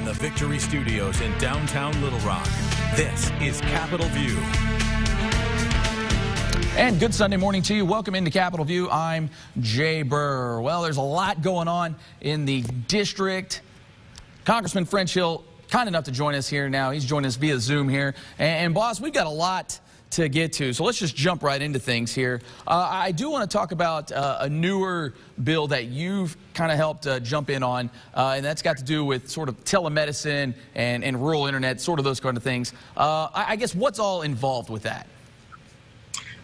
the Victory Studios in downtown Little Rock, this is Capitol View. And good Sunday morning to you. Welcome into Capitol View. I'm Jay Burr. Well, there's a lot going on in the district. Congressman French Hill, kind enough to join us here now. He's joining us via Zoom here. And boss, we've got a lot to get to, so let's just jump right into things here. I do want to talk about a newer bill that you've kind of helped jump in on, and that's got to do with sort of telemedicine and rural internet, sort of those kind of things. I guess what's all involved with that?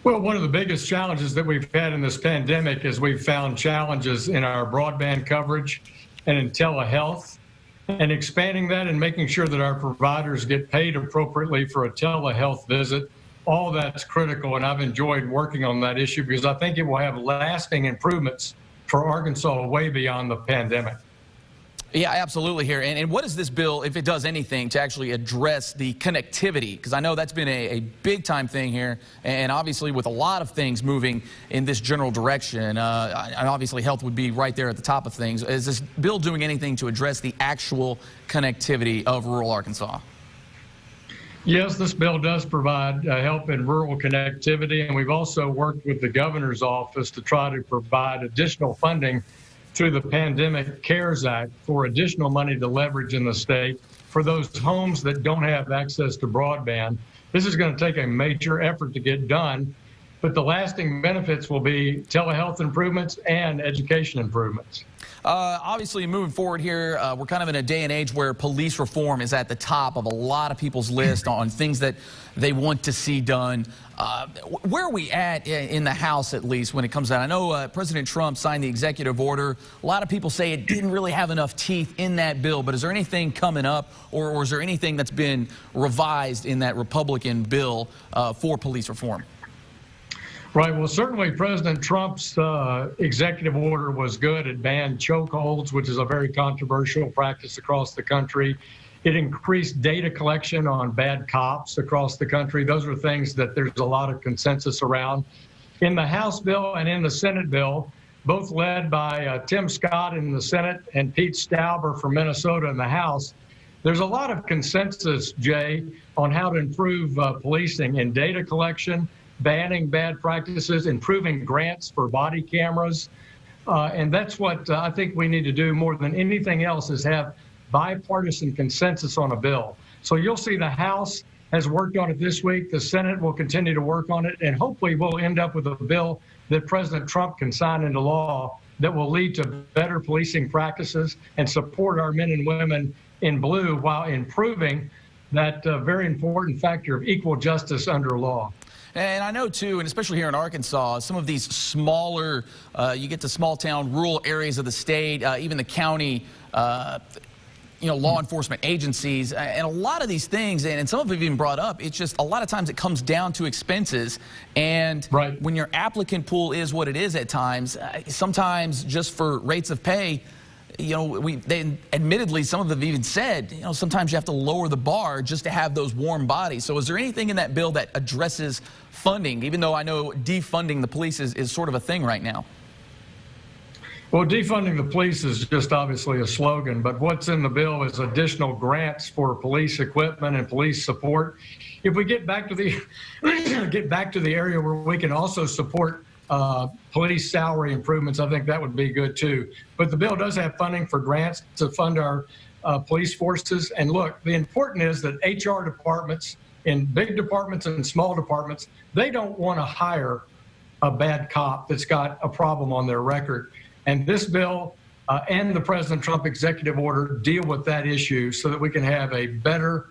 Well, one of the biggest challenges that we've had in this pandemic is we've found challenges in our broadband coverage and in telehealth, and expanding that and making sure that our providers get paid appropriately for a telehealth visit. All that's critical, and I've enjoyed working on that issue because I think it will have lasting improvements for Arkansas way beyond the pandemic. Yeah, absolutely here. And what is this bill, if it does anything, to actually address the connectivity? Because I know that's been a big-time thing here, and obviously with a lot of things moving in this general direction, and obviously health would be right there at the top of things. Is this bill doing anything to address the actual connectivity of rural Arkansas? Yes, this bill does provide help in rural connectivity, and we've also worked with the governor's office to try to provide additional funding through the Pandemic CARES Act for additional money to leverage in the state for those homes that don't have access to broadband. This is going to take a major effort to get done, but the lasting benefits will be telehealth improvements and education improvements. Obviously, moving forward here, we're kind of in a day and age where police reform is at the top of a lot of people's list on things that they want to see done. Where are we at in the House, at least, when it comes down? I know President Trump signed the executive order. A lot of people say it didn't really have enough teeth in that bill, but is there anything coming up, or is there anything that's been revised in that Republican bill for police reform? Right. Well, certainly President Trump's executive order was good. It banned chokeholds, which is a very controversial practice across the country. It increased data collection on bad cops across the country. Those are things that there's a lot of consensus around. In the House bill and in the Senate bill, both led by Tim Scott in the Senate and Pete Stauber from Minnesota in the House, there's a lot of consensus, Jay, on how to improve policing and data collection, banning bad practices, improving grants for body cameras. And that's what I think we need to do more than anything else, is have bipartisan consensus on a bill. So you'll see the House has worked on it this week. The Senate will continue to work on it, and hopefully we'll end up with a bill that President Trump can sign into law that will lead to better policing practices and support our men and women in blue while improving that very important factor of equal justice under law. And I know, too, and especially here in Arkansas, some of these smaller, you get to small town, rural areas of the state, even the county, law enforcement agencies, and a lot of these things, and some of them have even brought up, it's just a lot of times it comes down to expenses. And right. When your applicant pool is what it is at times, sometimes just for rates of pay, they admittedly, some of them even said, sometimes you have to lower the bar just to have those warm bodies. So is there anything in that bill that addresses funding, even though I know defunding the police is sort of a thing right now? Well, defunding the police is just obviously a slogan, but what's in the bill is additional grants for police equipment and police support. If we get back to the area where we can also support police salary improvements, I think that would be good too. But the bill does have funding for grants to fund our police forces. And look, the important is that HR departments, in big departments and small departments, they don't want to hire a bad cop that's got a problem on their record. And this bill and the President Trump executive order deal with that issue so that we can have a better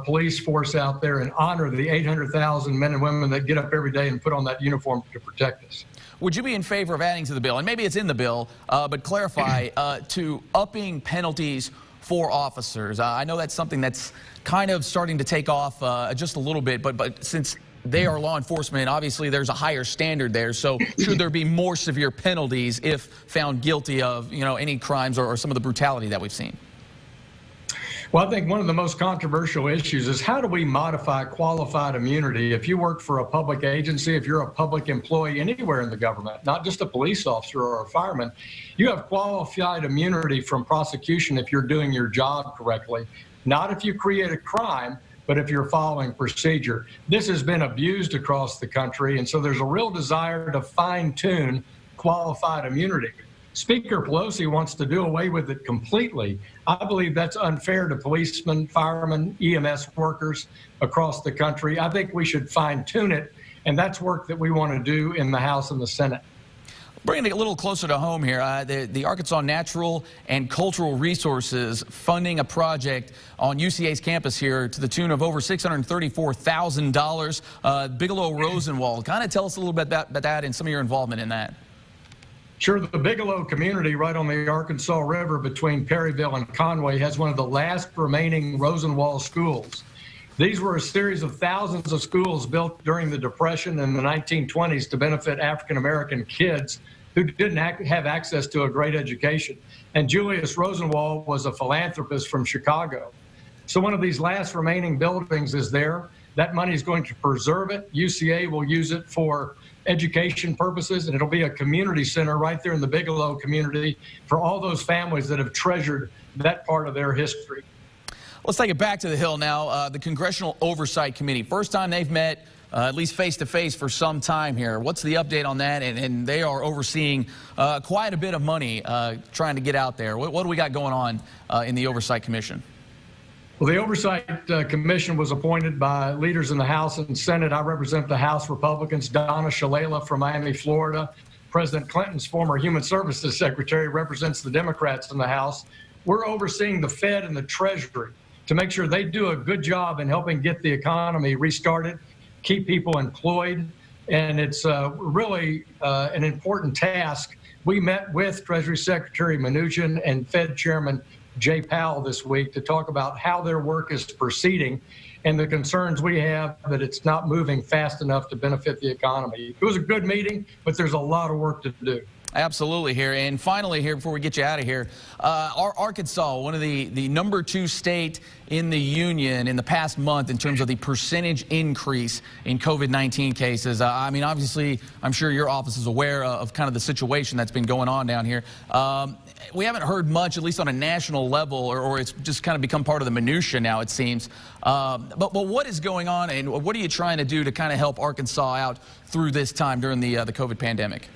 police force out there and honor the 800,000 men and women that get up every day and put on that uniform to protect us. Would you be in favor of adding to the bill, and maybe it's in the bill, but clarify, to upping penalties for officers? I know that's something that's kind of starting to take off just a little bit, but since they are law enforcement, obviously there's a higher standard there. So should there be more severe penalties if found guilty of any crimes or some of the brutality that we've seen? Well, I think one of the most controversial issues is how do we modify qualified immunity? If you work for a public agency, if you're a public employee anywhere in the government, not just a police officer or a fireman, you have qualified immunity from prosecution if you're doing your job correctly, not if you create a crime, but if you're following procedure. This has been abused across the country, and so there's a real desire to fine-tune qualified immunity. Speaker Pelosi wants to do away with it completely. I believe that's unfair to policemen, firemen, EMS workers across the country. I think we should fine-tune it, and that's work that we want to do in the House and the Senate. Bringing it a little closer to home here, the Arkansas Natural and Cultural Resources funding a project on UCA's campus here to the tune of over $634,000. Bigelow Rosenwald, kind of tell us a little bit about that and some of your involvement in that. Sure, the Bigelow community right on the Arkansas River between Perryville and Conway has one of the last remaining Rosenwald schools. These were a series of thousands of schools built during the Depression in the 1920s to benefit African-American kids who didn't have access to a great education. And Julius Rosenwald was a philanthropist from Chicago. So one of these last remaining buildings is there. That money is going to preserve it. UCA will use it for education purposes, and it'll be a community center right there in the Bigelow community for all those families that have treasured that part of their history. Let's take it back to the Hill now. The Congressional Oversight Committee, first time they've met, at least face-to-face for some time here. What's the update on that? And they are overseeing quite a bit of money trying to get out there. What do we got going on in the Oversight Commission? Well, the Oversight Commission was appointed by leaders in the House and Senate. I represent the House Republicans. Donna Shalala from Miami, Florida. President Clinton's former Human Services Secretary represents the Democrats in the House. We're overseeing the Fed and the Treasury to make sure they do a good job in helping get the economy restarted, keep people employed, and it's really an important task. We met with Treasury Secretary Mnuchin and Fed Chairman Jay Powell this week to talk about how their work is proceeding and the concerns we have that it's not moving fast enough to benefit the economy. It was a good meeting, but there's a lot of work to do. Absolutely here. And finally here, before we get you out of here, Arkansas, one of the #2 state in the union in the past month in terms of the percentage increase in COVID-19 cases. I mean, obviously, I'm sure your office is aware of kind of the situation that's been going on down here. We haven't heard much, at least on a national level, or it's just kind of become part of the minutia now, it seems. But what is going on, and what are you trying to do to kind of help Arkansas out through this time during the COVID pandemic?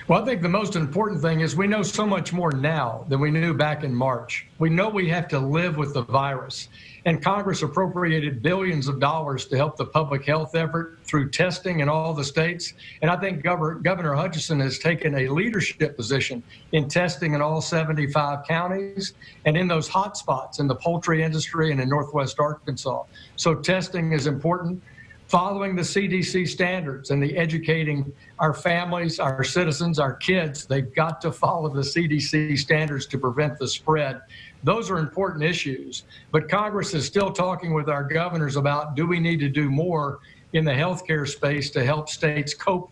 Well, I think the most important thing is we know so much more now than we knew back in March. We know we have to live with the virus, and Congress appropriated billions of dollars to help the public health effort through testing in all the states. And I think Governor Hutchinson has taken a leadership position in testing in all 75 counties and in those hot spots in the poultry industry and in Northwest Arkansas. So testing is important. Following the CDC standards and the educating our families, our citizens, our kids, they've got to follow the CDC standards to prevent the spread. Those are important issues. But Congress is still talking with our governors about, do we need to do more in the healthcare space to help states cope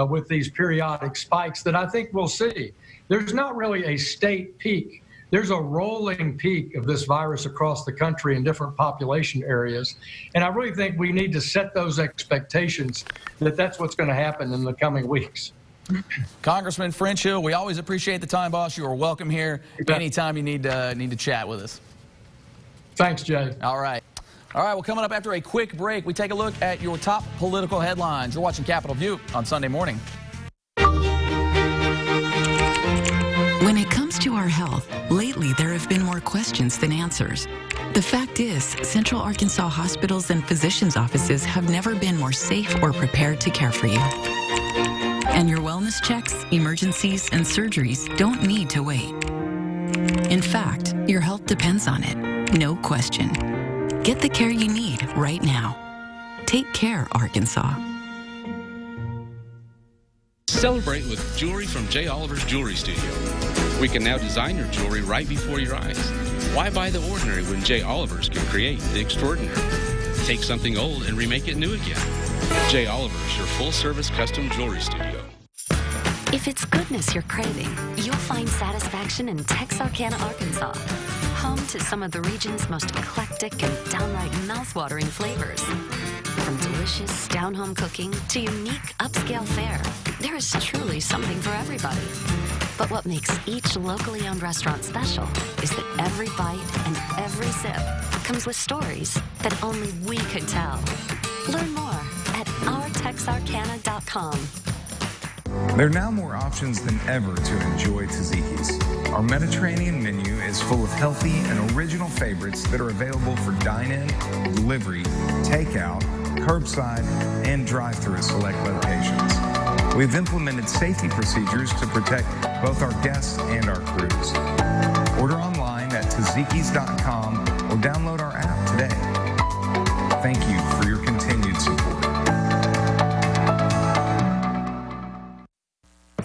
with these periodic spikes that I think we'll see. There's not really a state peak. There's a rolling peak of this virus across the country in different population areas. And I really think we need to set those expectations that that's what's going to happen in the coming weeks. Congressman Frenchill, we always appreciate the time, boss. You are welcome here anytime you need to chat with us. Thanks, Jay. All right. All right, well, coming up after a quick break, we take a look at your top political headlines. You're watching Capitol View on Sunday morning. When it comes to our health, lately there have been more questions than answers. The fact is, Central Arkansas hospitals and physicians' offices have never been more safe or prepared to care for you. And your wellness checks, emergencies, and surgeries don't need to wait. In fact, your health depends on it, no question. Get the care you need right now. Take care, Arkansas. Celebrate with jewelry from J. Oliver's Jewelry Studio. We can now design your jewelry right before your eyes. Why buy the ordinary when J. Oliver's can create the extraordinary? Take something old and remake it new again. J. Oliver's, your full-service custom jewelry studio. If it's goodness you're craving, you'll find satisfaction in Texarkana, Arkansas. home to some of the region's most eclectic and downright mouth-watering flavors. From delicious down-home cooking to unique upscale fare, there is truly something for everybody. But what makes each locally owned restaurant special is that every bite and every sip comes with stories that only we could tell. Learn more at ourtexarcana.com. There are now more options than ever to enjoy tzatziki's. Our Mediterranean menu is full of healthy and original favorites that are available for dine-in, delivery, takeout, curbside, and drive-through at select locations. We've implemented safety procedures to protect both our guests and our crews. Order online at tzatziki's.com or download our app today. Thank you for your continued support.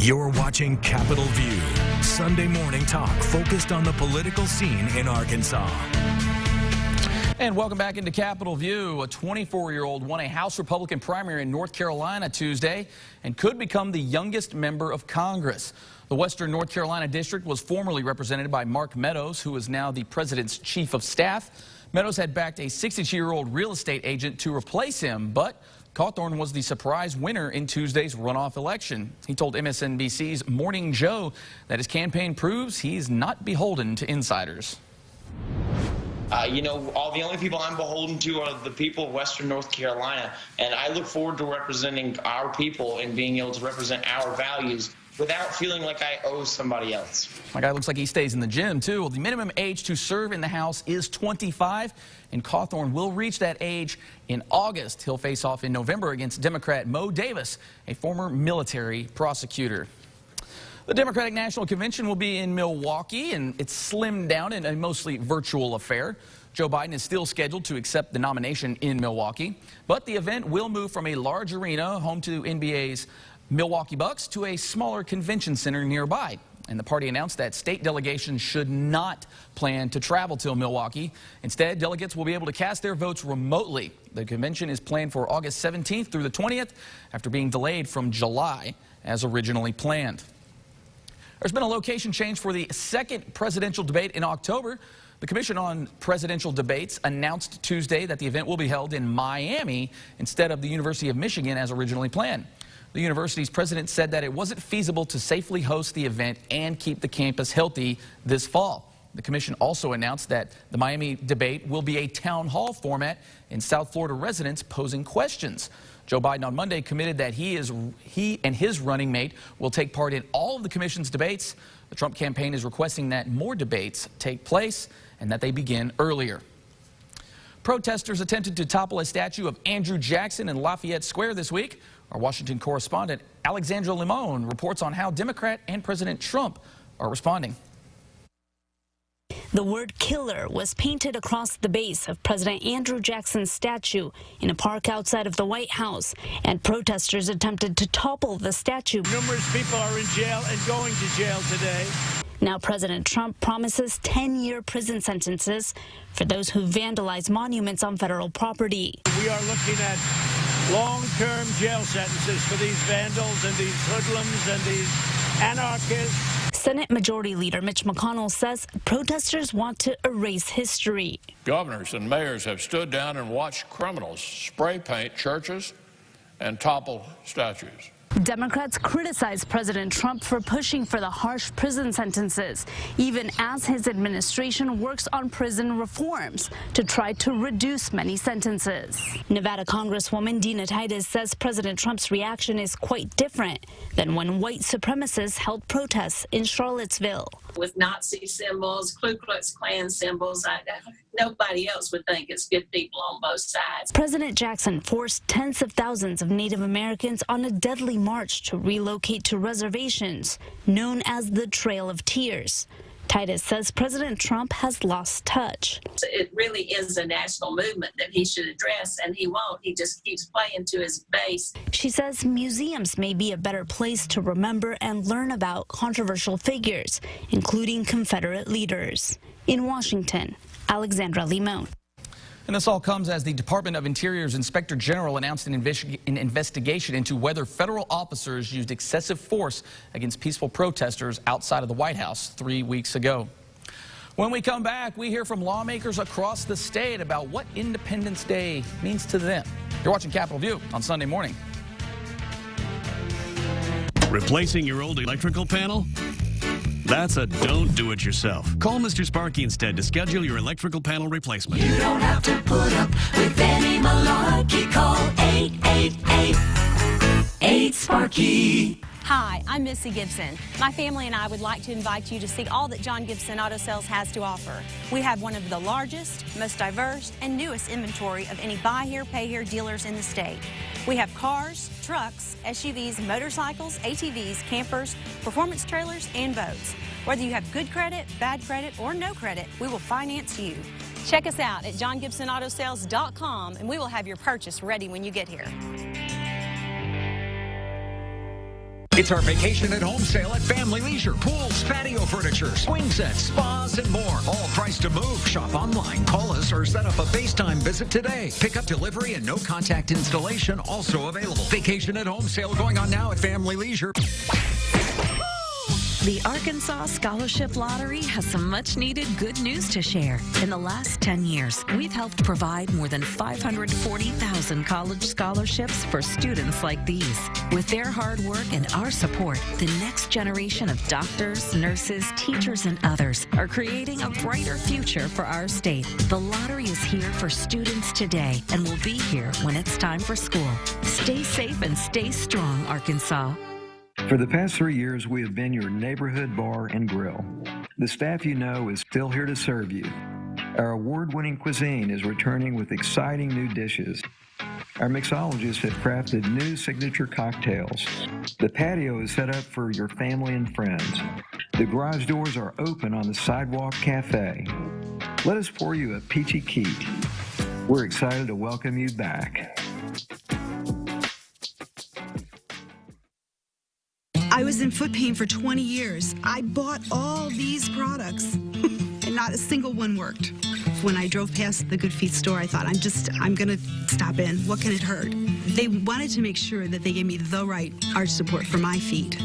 You're watching Capitol View, Sunday morning talk focused on the political scene in Arkansas. And welcome back into Capitol View. A 24-year-old won a House Republican primary in North Carolina Tuesday and could become the youngest member of Congress. The Western North Carolina district was formerly represented by Mark Meadows, who is now the president's chief of staff. Meadows had backed a 62-year-old real estate agent to replace him, but Cawthorn was the surprise winner in Tuesday's runoff election. He told MSNBC's Morning Joe that his campaign proves he's not beholden to insiders. The only people I'm beholden to are the people of Western North Carolina, and I look forward to representing our people and being able to represent our values without feeling like I owe somebody else. My guy looks like he stays in the gym, too. Well, the minimum age to serve in the House is 25, and Cawthorn will reach that age in August. He'll face off in November against Democrat Mo Davis, a former military prosecutor. The Democratic National Convention will be in Milwaukee, and it's slimmed down in a mostly virtual affair. Joe Biden is still scheduled to accept the nomination in Milwaukee, but the event will move from a large arena home to NBA's Milwaukee Bucks to a smaller convention center nearby. And the party announced that state delegations should not plan to travel to Milwaukee. Instead, delegates will be able to cast their votes remotely. The convention is planned for August 17th through the 20th after being delayed from July as originally planned. There's been a location change for the second presidential debate in October. The Commission on Presidential Debates announced Tuesday that the event will be held in Miami instead of the University of Michigan as originally planned. The university's president said that it wasn't feasible to safely host the event and keep the campus healthy this fall. The commission also announced that the Miami debate will be a town hall format in South Florida residents posing questions. Joe Biden on Monday committed that he and his running mate will take part in all of the commission's debates. The Trump campaign is requesting that more debates take place and that they begin earlier. Protesters attempted to topple a statue of Andrew Jackson in Lafayette Square this week. Our Washington correspondent Alexandra Limon reports on how Democrat and President Trump are responding. The word killer was painted across the base of President Andrew Jackson's statue in a park outside of the White House, and protesters attempted to topple the statue. Numerous people are in jail and going to jail today. Now President Trump promises 10-year prison sentences for those who vandalize monuments on federal property. We are looking at long-term jail sentences for these vandals and these hoodlums and these anarchists. Senate Majority Leader Mitch McConnell says protesters want to erase history. Governors and mayors have stood down and watched criminals spray paint churches and topple statues. Democrats criticize President Trump for pushing for the harsh prison sentences, even as his administration works on prison reforms to try to reduce many sentences. Nevada Congresswoman Dina Titus says President Trump's reaction is quite different than when white supremacists held protests in Charlottesville. With Nazi symbols, Ku Klux Klan symbols, nobody else would think it's good people on both sides. President Jackson forced tens of thousands of Native Americans on a deadly march to relocate to reservations known as the Trail of Tears. Titus says President Trump has lost touch. It really is a national movement that he should address, and he won't. He just keeps playing to his base. She says museums may be a better place to remember and learn about controversial figures, including Confederate leaders. In Washington, Alexandra Limon. And this all comes as the Department of Interior's Inspector General announced an investigation into whether federal officers used excessive force against peaceful protesters outside of the White House 3 weeks ago. When we come back, we hear from lawmakers across the state about what Independence Day means to them. You're watching Capitol View on Sunday morning. Replacing your old electrical panel? That's a don't do it yourself. Call Mr. Sparky instead to schedule your electrical panel replacement. You don't have to put up with any malarkey. Call 888-8-SPARKY. Hi, I'm Missy Gibson. My family and I would like to invite you to see all that John Gibson Auto Sales has to offer. We have one of the largest, most diverse, and newest inventory of any buy here, pay here dealers in the state. We have cars, trucks, SUVs, motorcycles, ATVs, campers, performance trailers, and boats. Whether you have good credit, bad credit, or no credit, we will finance you. Check us out at johngibsonautosales.com and we will have your purchase ready when you get here. It's our vacation at home sale at Family Leisure. Pools, patio furniture, swing sets, spas, and more. All priced to move. Shop online, call us, or set up a FaceTime visit today. Pickup, delivery, and no contact installation also available. Vacation at home sale going on now at Family Leisure. The Arkansas Scholarship Lottery has some much-needed good news to share. In the last 10 years, we've helped provide more than 540,000 college scholarships for students like these. With their hard work and our support, the next generation of doctors, nurses, teachers, and others are creating a brighter future for our state. The lottery is here for students today and will be here when it's time for school. Stay safe and stay strong, Arkansas. For the past 3 years, we have been your neighborhood bar and grill. The staff you know is still here to serve you. Our award-winning cuisine is returning with exciting new dishes. Our mixologists have crafted new signature cocktails. The patio is set up for your family and friends. The garage doors are open on the Sidewalk Cafe. Let us pour you a peachy keat. We're excited to welcome you back. I was in foot pain for 20 years. I bought all these products, and not a single one worked. When I drove past the Good Feet store, I thought, I'm going to stop in. What can it hurt? They wanted to make sure that they gave me the right arch support for my feet,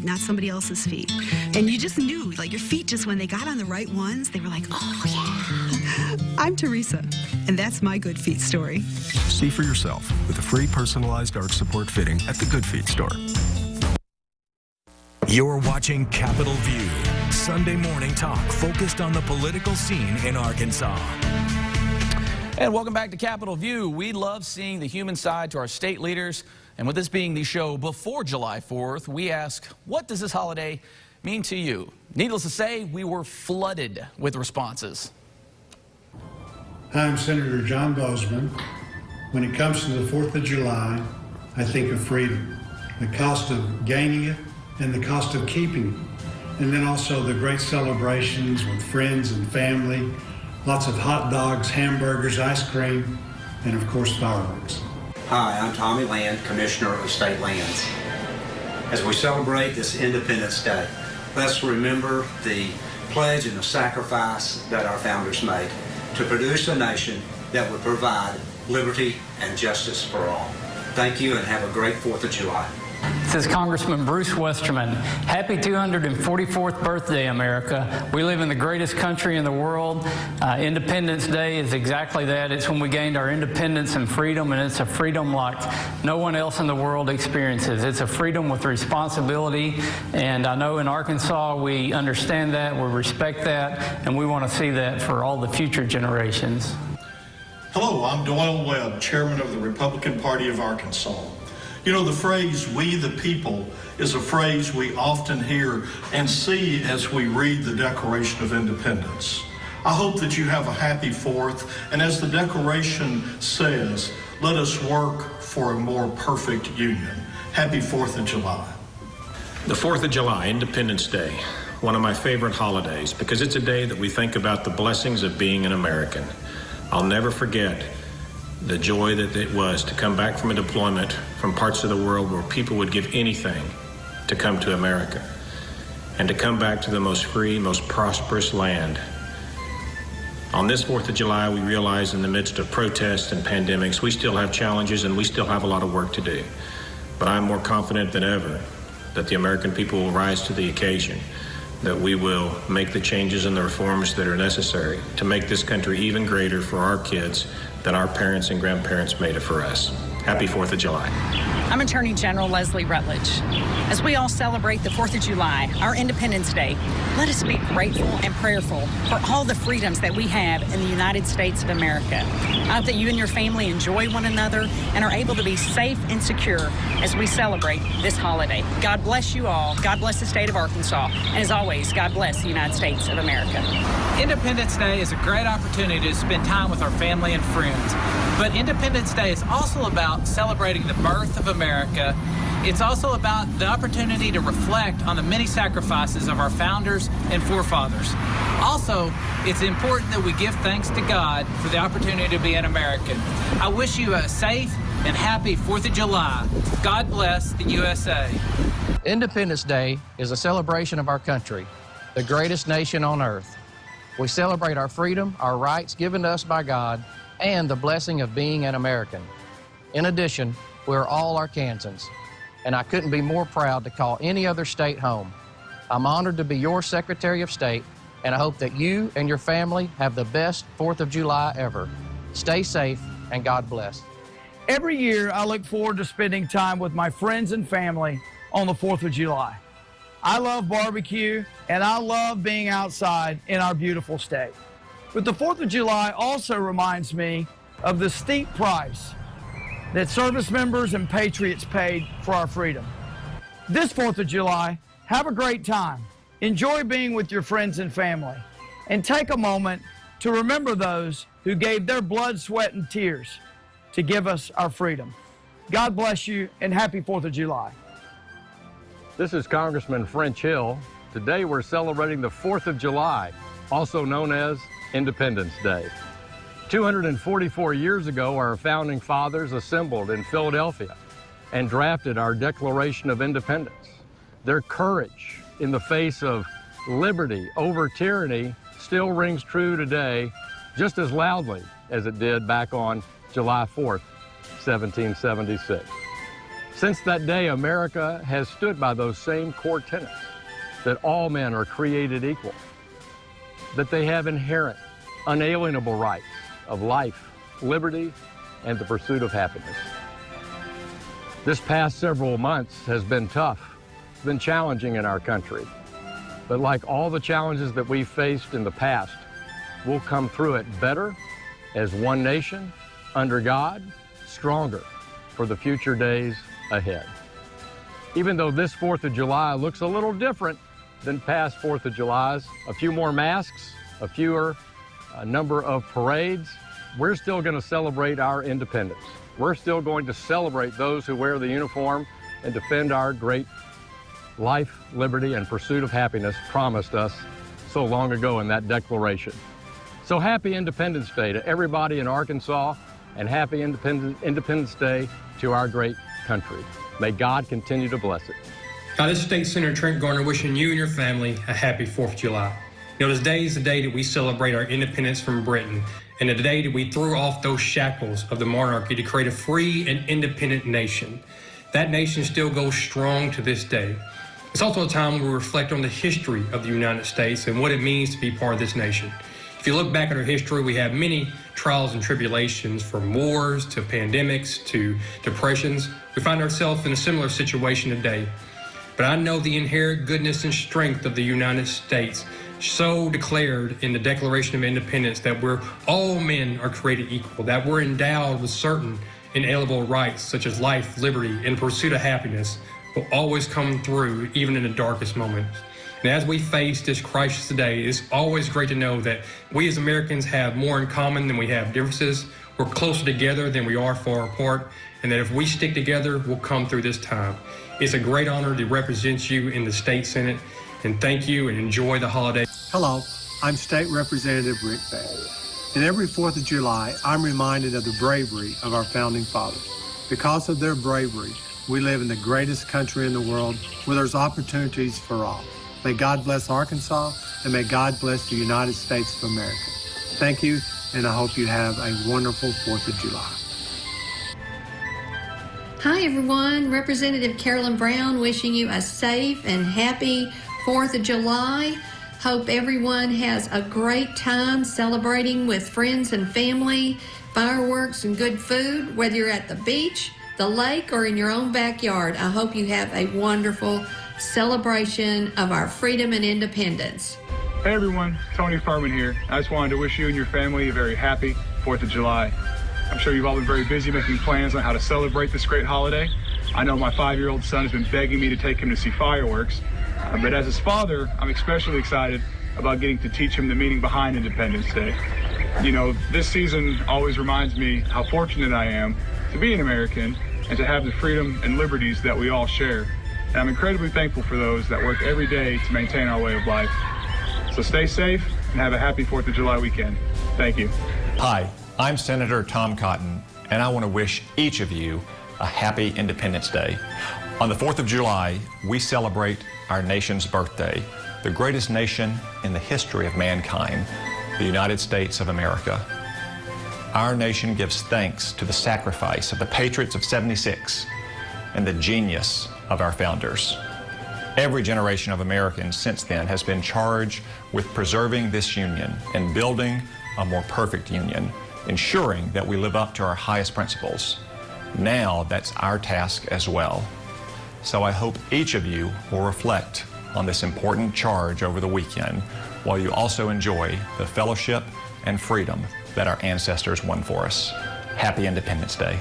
not somebody else's feet. And you just knew, like your feet just, when they got on the right ones, they were like, oh, yeah. I'm Teresa, and that's my Good Feet story. See for yourself with a free personalized arch support fitting at the Good Feet store. You're watching Capitol View, Sunday morning talk focused on the political scene in Arkansas. And welcome back to Capitol View. We love seeing the human side to our state leaders. And with this being the show before July 4th, we ask, what does this holiday mean to you? Needless to say, we were flooded with responses. Hi, I'm Senator John Bozeman. When it comes to the 4th of July, I think of freedom, the cost of gaining it, and the cost of keeping it. And then also the great celebrations with friends and family, lots of hot dogs, hamburgers, ice cream, and of course fireworks. Hi, I'm Tommy Land, Commissioner of State Lands. As we celebrate this Independence Day, let's remember the pledge and the sacrifice that our founders made to produce a nation that would provide liberty and justice for all. Thank you and have a great 4th of July. This is Congressman Bruce Westerman. Happy 244th birthday, America. We live in the greatest country in the world. Independence Day is exactly that. It's when we gained our independence and freedom, and it's a freedom like no one else in the world experiences. It's a freedom with responsibility, and I know in Arkansas we understand that, we respect that, and we want to see that for all the future generations. Hello, I'm Doyle Webb, Chairman of the Republican Party of Arkansas. You know, the phrase, we the people, is a phrase we often hear and see as we read the Declaration of Independence. I hope that you have a happy 4th, and as the Declaration says, let us work for a more perfect union. Happy 4th of July. The 4th of July, Independence Day, one of my favorite holidays, because it's a day that we think about the blessings of being an American. I'll never forget the joy that it was to come back from a deployment from parts of the world where people would give anything to come to America, and to come back to the most free, most prosperous land. On this 4th of July, we realize in the midst of protests and pandemics, we still have challenges and we still have a lot of work to do. But I'm more confident than ever that the American people will rise to the occasion. that we will make the changes and the reforms that are necessary to make this country even greater for our kids than our parents and grandparents made it for us. Happy 4th of July. I'm Attorney General Leslie Rutledge. As we all celebrate the 4th of July, our Independence Day, let us be grateful and prayerful for all the freedoms that we have in the United States of America. I hope that you and your family enjoy one another and are able to be safe and secure as we celebrate this holiday. God bless you all. God bless the state of Arkansas. And as always, God bless the United States of America. Independence Day is a great opportunity to spend time with our family and friends. But Independence Day is also about celebrating the birth of America. It's also about the opportunity to reflect on the many sacrifices of our founders and forefathers. Also, it's important that we give thanks to God for the opportunity to be an American. I wish you a safe and happy 4th of July. God bless the USA. Independence Day is a celebration of our country, the greatest nation on earth. We celebrate our freedom, our rights given to us by God, and the blessing of being an American. In addition, we're all Arkansans, and I couldn't be more proud to call any other state home. I'm honored to be your Secretary of State, and I hope that you and your family have the best 4th of July ever. Stay safe, and God bless. Every year, I look forward to spending time with my friends and family on the 4th of July. I love barbecue, and I love being outside in our beautiful state. But the 4th of July also reminds me of the steep price that service members and patriots paid for our freedom. This 4th of July, have a great time. Enjoy being with your friends and family. And take a moment to remember those who gave their blood, sweat, and tears to give us our freedom. God bless you, and happy 4th of July. This is Congressman French Hill. Today we're celebrating the 4th of July, also known as Independence Day. 244 years ago, our founding fathers assembled in Philadelphia and drafted our Declaration of Independence. Their courage in the face of liberty over tyranny still rings true today just as loudly as it did back on July 4th, 1776. Since that day, America has stood by those same core tenets, that all men are created equal, that they have inherent, unalienable rights of life, liberty, and the pursuit of happiness. This past several months has been tough, it's been challenging in our country. But like all the challenges that we've faced in the past, we'll come through it better as one nation, under God, stronger for the future days ahead. Even though this 4th of July looks a little different than past 4th of Julys, a few more masks, a fewer number of parades, we're still going to celebrate our independence. We're still going to celebrate those who wear the uniform and defend our great life, liberty, and pursuit of happiness promised us so long ago in that declaration. So happy Independence Day to everybody in Arkansas, and happy Independence Day to our great country. May God continue to bless it. Hi, this is State Senator Trent Garner wishing you and your family a happy 4th of July. You know, today is the day that we celebrate our independence from Britain, and the day that we threw off those shackles of the monarchy to create a free and independent nation. That nation still goes strong to this day. It's also a time when we reflect on the history of the United States and what it means to be part of this nation. If you look back at our history, we have many trials and tribulations, from wars to pandemics to depressions. We find ourselves in a similar situation today. But I know the inherent goodness and strength of the United States, so declared in the Declaration of Independence, that all men are created equal, that we're endowed with certain inalienable rights such as life, liberty, and pursuit of happiness will always come through even in the darkest moments. And as we face this crisis today, it's always great to know that we as Americans have more in common than we have differences. We're closer together than we are far apart, and that if we stick together, we'll come through this time. It's a great honor to represent you in the State Senate, and thank you and enjoy the holiday. Hello, I'm State Representative Rick Bay. And every 4th of July, I'm reminded of the bravery of our founding fathers. Because of their bravery, we live in the greatest country in the world where there's opportunities for all. May God bless Arkansas, and may God bless the United States of America. Thank you, and I hope you have a wonderful 4th of July. Hi everyone, Representative Carolyn Brown wishing you a safe and happy 4th of July. Hope everyone has a great time celebrating with friends and family, fireworks and good food, whether you're at the beach, the lake, or in your own backyard. I hope you have a wonderful celebration of our freedom and independence. Hey everyone, Tony Furman here. I just wanted to wish you and your family a very happy 4th of July. I'm sure you've all been very busy making plans on how to celebrate this great holiday. I know my 5-year-old son has been begging me to take him to see fireworks. But as his father, I'm especially excited about getting to teach him the meaning behind Independence Day. You know, this season always reminds me how fortunate I am to be an American and to have the freedom and liberties that we all share. And I'm incredibly thankful for those that work every day to maintain our way of life. So stay safe and have a happy 4th of July weekend. Thank you. Hi, I'm Senator Tom Cotton, and I want to wish each of you a happy Independence Day. On the 4th of July, we celebrate our nation's birthday, the greatest nation in the history of mankind, the United States of America. Our nation gives thanks to the sacrifice of the patriots of '76 and the genius of our founders. Every generation of Americans since then has been charged with preserving this union and building a more perfect union, ensuring that we live up to our highest principles. Now that's our task as well. So I hope each of you will reflect on this important charge over the weekend while you also enjoy the fellowship and freedom that our ancestors won for us. Happy Independence Day.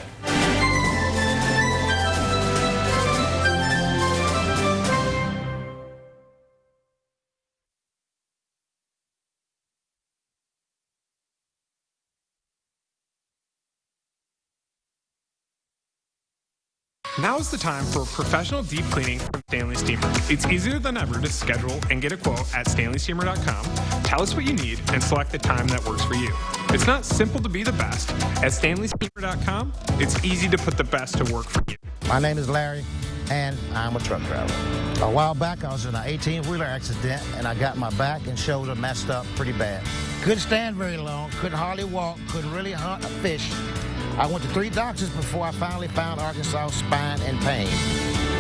Now is the time for professional deep cleaning from Stanley Steamer. It's easier than ever to schedule and get a quote at StanleySteamer.com. Tell us what you need and select the time that works for you. It's not simple to be the best. At StanleySteamer.com, it's easy to put the best to work for you. My name is Larry, and I'm a truck driver. A while back, I was in an 18-wheeler accident, and I got my back and shoulder messed up pretty bad. Couldn't stand very long, couldn't hardly walk, couldn't really hunt or fish. I went to 3 doctors before I finally found Arkansas Spine and Pain.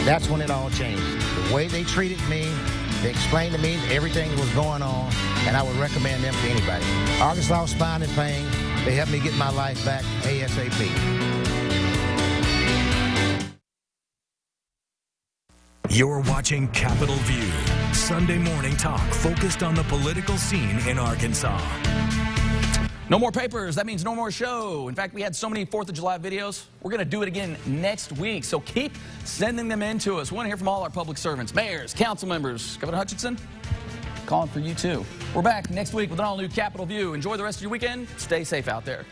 That's when it all changed. The way they treated me, they explained to me everything that was going on, and I would recommend them to anybody. Arkansas Spine and Pain, they helped me get my life back ASAP. You're watching Capitol View, Sunday morning talk focused on the political scene in Arkansas. No more papers. That means no more show. In fact, we had so many 4th of July videos. We're going to do it again next week. So keep sending them in to us. We want to hear from all our public servants, mayors, council members. Governor Hutchinson, calling for you too. We're back next week with an all-new Capitol View. Enjoy the rest of your weekend. Stay safe out there.